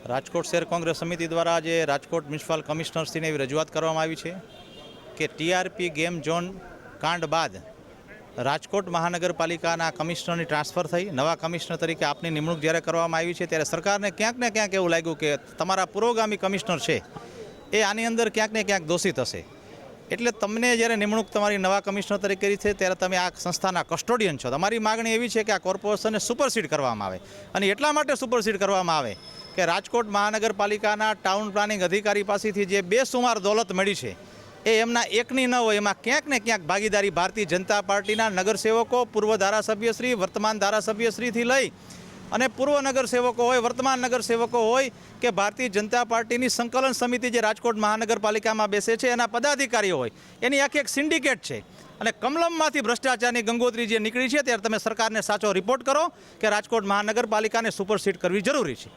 રાજકોટ શહેર કોંગ્રેસ સમિતિ દ્વારા આજે રાજકોટ મ્યુનિસિપલ કમિશનરશ્રીને એવી રજૂઆત કરવામાં આવી છે કે ટીઆરપી ગેમ ઝોન કાંડ બાદ રાજકોટ મહાનગરપાલિકાના કમિશનરની ટ્રાન્સફર થઈ નવા કમિશનર તરીકે આપની નિમણૂક જ્યારે કરવામાં આવી છે ત્યારે સરકારને ક્યાંક ને ક્યાંક એવું લાગ્યું કે તમારા પુરોગામી કમિશનર છે એ આની અંદર ક્યાંક ને ક્યાંક દોષિત હશે, એટલે તમને જ્યારે નિમણૂક તમારી નવા કમિશનર તરીકે કરી છે ત્યારે તમે આ સંસ્થાના કસ્ટોડિયન છો. તમારી માગણી એવી છે કે આ કોર્પોરેશનને સુપરસીડ કરવામાં આવે, અને એટલા માટે સુપરસીડ કરવામાં આવે કે રાજકોટ મહાનગરપાલિકાના ટાઉન પ્લાનિંગ અધિકારી પાસેથી જે બેસુમાર દોલત મળી છે એ એમના એકની ન હોય, એમાં ક્યાંક ને ક્યાંક ભાગીદારી ભારતીય જનતા પાર્ટીના નગરસેવકો, પૂર્વ ધારાસભ્યશ્રી, વર્તમાન ધારાસભ્યશ્રીથી લઈ અને પૂર્વ નગરસેવકો હોય, વર્તમાન નગરસેવકો હોય કે ભારતીય જનતા પાર્ટીની સંકલન સમિતિ જે રાજકોટ મહાનગરપાલિકામાં બેસે છે એના પદાધિકારીઓ હોય, એની આખી એક સિન્ડિકેટ છે. અને કમલમમાંથી ભ્રષ્ટાચારની ગંગોત્રી જે નીકળી છે ત્યારે તમે સરકારને સાચો રિપોર્ટ કરો કે રાજકોટ મહાનગરપાલિકાને સુપરસીડ કરવી જરૂરી છે.